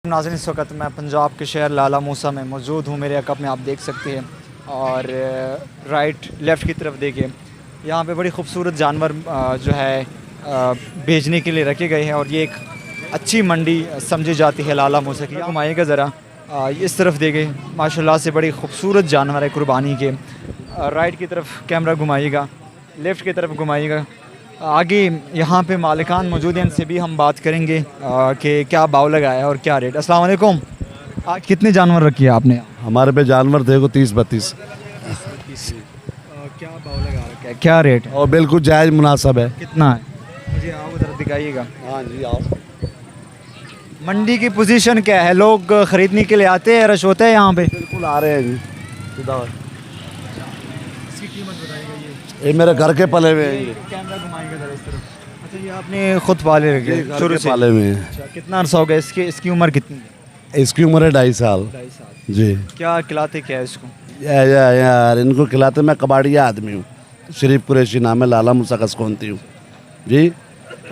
नाज़रीन, इस वक्त मैं पंजाब के शहर लाला मूसा में मौजूद हूँ। मेरे अकब में आप देख सकते हैं और राइट लेफ़्ट की तरफ देखिए, यहाँ पे बड़ी खूबसूरत जानवर जो है बेचने के लिए रखे गए हैं और ये एक अच्छी मंडी समझी जाती है लाला मूसा की। घुमाइएगा ज़रा, इस तरफ देखिए, माशाल्लाह से बड़ी खूबसूरत जानवर है कुर्बानी के। राइट की तरफ कैमरा घुमाइएगा, लेफ़्ट की तरफ घुमाइएगा। आगे यहाँ पे मालिकान मौजूद हैं, इनसे भी हम बात करेंगे कि क्या भाव लगाया और क्या रेट। अस्सलाम वालेकुम, आज कितने जानवर रखी है आपने? हमारे पे जानवर देखो 30-32। क्या भाव लगा रखा है, क्या रेट है? और बिल्कुल जायज़ मुनासब है। कितना है? मुझे आओ उधर दिखाइएगा। हाँ जी आओ। मंडी की पोजीशन क्या है? लोग ख़रीदने के लिए आते हैं, रश होता है यहाँ पे? बिल्कुल आ रहे हैं जी। इसकी कीमत बताइएगा। ये मेरे घर के पले हुए हैं ये। कैमरा घुमाएंगे ज़रा इस तरफ। अच्छा, ये आपने खुद पाले रखे हैं? शुरू से पाले हुए हैं। अच्छा, कितना अर्सा हो गया इसकी उम्र कितनी है? इसकी उम्र है 2.5 साल। 2.5 साल। जी। क्या खिलाते क्या है इसको? यार इनको खिलाते, मैं कबाड़िया आदमी हूँ, शरीफ कुरैशी नाम है, लाला मूसा का सकौनती हूँ जी।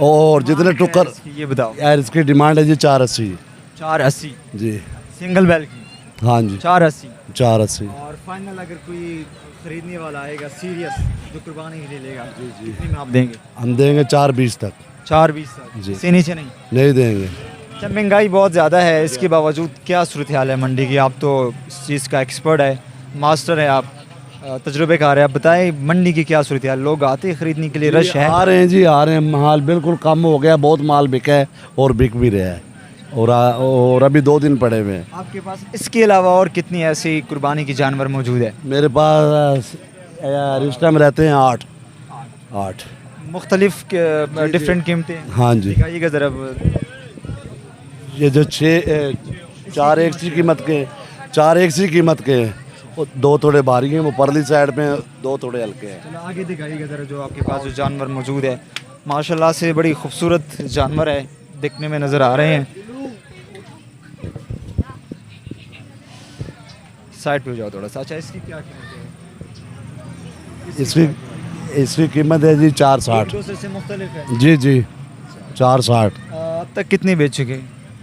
और जितने टुकर, ये बताओ यार इसकी डिमांड है जी 480। 480 जी। सिंगल बैल की? हाँ जी 480। 480। और फाइनल अगर कोई खरीदने वाला आएगा सीरियस जो कुर्बानी के लिए लेगा, कितने में आप देंगे? हम देंगे 420 तक। 420 तक जी। से नीचे नहीं? नहीं देंगे। अच्छा, महंगाई बहुत ज़्यादा है, इसके बावजूद क्या सूरत हाल है मंडी की? आप तो इस चीज़ का एक्सपर्ट है, मास्टर है आप, तजुर्बेकार है, आप बताएं मंडी की क्या सूरत हाल? लोग आते हैं ख़रीदने के लिए, रश है? आ रहे हैं जी, आ रहे हैं। माल बिल्कुल कम हो गया, बहुत माल बिका है और बिक भी रहा है। और अभी 2 दिन पड़े हुए हैं। आपके पास इसके अलावा और कितनी ऐसी कुर्बानी की जानवर मौजूद है? मेरे पास इस टाइम रहते हैं 8 मुख्तलिफ डिफरेंट कीमतें? हाँ जी। दिखाइएगा ज़रा। ये जो 4 एक सी कीमत के, 4 एक सी कीमत के हैं। वो 2 थोड़े भारी हैं, वो परली साइड में, 2 थोड़े हल्के हैं। चलो आगे दिखाइएगा ज़रा, जो आपके पास जो जानवर मौजूद है माशाल्लाह से बड़ी खूबसूरत जानवर है, दिखने में नज़र आ रहे हैं। साइड पे हो जाओ थोड़ा सा। अच्छा, इसकी क्या कीमत है? इसकी कीमत है जी 460। दूसरे से मुख्तलिफ है? जी जी 460। अब तक कितनी बेच चुके?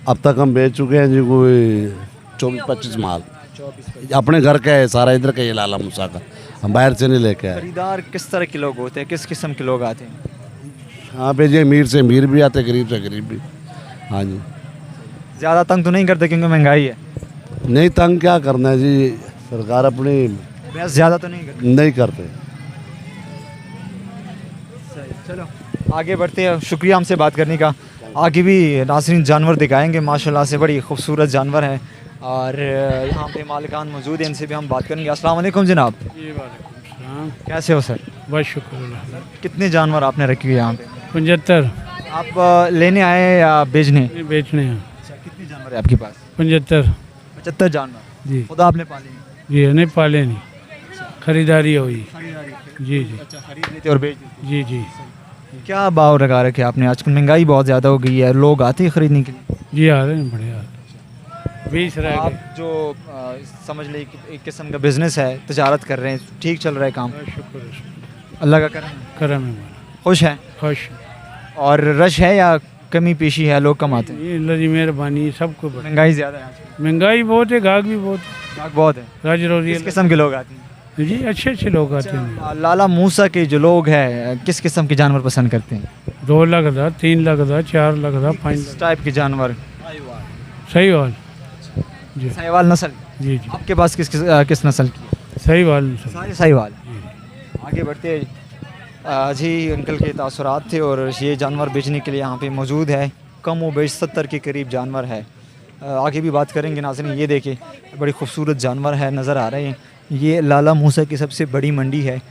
अब तक हम बेच चुके हैं जी कोई 24-25 माल। 24-25। अपने घर का है सारा, इधर का ये लाला मूसा का, हम बाहर से नहीं लेके आए। खरीदार किस तरह के लोग होते हैं, किस किस्म के लोग आते हैं? हाँ पे जी अमीर से अमीर भी आते, गरीब से गरीब भी। हाँ जी। ज़्यादा तंग तो नहीं करते क्योंकि महंगाई है? नहीं तंग क्या करना है जी, सरकार अपनी बस ज़्यादा तो नहीं करती? नहीं करते। सही, चलो आगे बढ़ते हैं। शुक्रिया हमसे बात करने का। आगे भी नाज़रीन जानवर दिखाएंगे, माशाल्लाह से बड़ी खूबसूरत जानवर हैं और यहाँ पे मालिकान मौजूद हैं, इनसे भी हम बात करेंगे। अस्सलाम वालेकुम जनाब। जी वालेकुम सलाम। कैसे हो सर? बहुत शुक्र। कितने जानवर आपने रखे हुए यहाँ पे? 75 आप लेने आए हैं या बेचने? बेचने हैं। अच्छा, कितने जानवर है आपके पास? 75 75 जानवर? जी। खुद आपने पाले हैं? जी नहीं पाले नहीं, खरीदारी हुई। जी जी अच्छा, खरीद लेते और बेच देते? जी जी क्या भाव लगा रखे आपने? आजकल महंगाई बहुत ज़्यादा हो गई है, लोग आते हैं ख़रीदने के लिए? जी आ रहे हैं, बढ़िया आ रहे हैं। 20 रह आप गए। जो समझ ले एक किस्म का बिजनेस है, तजारत कर रहे हैं, ठीक चल रहा है काम? बहुत शुक्र अल्लाह का करम है। करम है हमारा। खुश हैं? खुश। और रश है या कमी पेशी है, लोग कम आते हैं? ये अल्लाह की मेहरबानी, सबको बढ़िया। महंगाई ज़्यादा है आजकल? महंगाई बहुत है, गाहक भी बहुत है। गाहक बहुत है? राज रोजी किस किस्म के लोग आते हैं? जी अच्छे अच्छे लोग आते हैं। लाला मूसा के जो लोग हैं किस किस्म के जानवर पसंद करते हैं? 2 लाख था, 3 लाख था, 4 लाख था, 5 किस लाख। टाइप के जानवर? सही बात। जी साहिवाल नस्ल? जी जी आपके पास किस नस्ल की है? सही बात। सारे साहिवाल? आगे बढ़ते जी, अंकल के तासुरात थे और ये जानवर बेचने के लिए यहाँ पे मौजूद है। कम व बेश 70 के करीब जानवर है। आगे भी बात करेंगे नाज़रीन। ये देखिए बड़ी खूबसूरत जानवर है, नज़र आ रहे हैं। ये लाला मूसा की सबसे बड़ी मंडी है।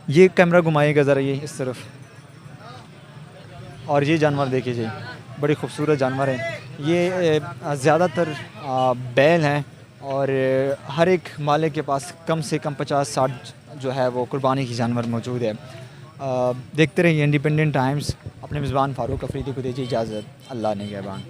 ये कैमरा घुमाएगा ज़रा, ये इस तरफ। और ये जानवर देखिए जी, बड़ी खूबसूरत जानवर है। ये ज़्यादातर बैल हैं और हर एक मालिक के पास कम से कम 50-60 जो है वो कुर्बानी की जानवर मौजूद है। देखते रहिए इंडिपेंडेंट टाइम्स। अपने मेज़बान फ़ारूक अफरीदी को दीजिए इजाज़त। अल्लाह ने निगहबान।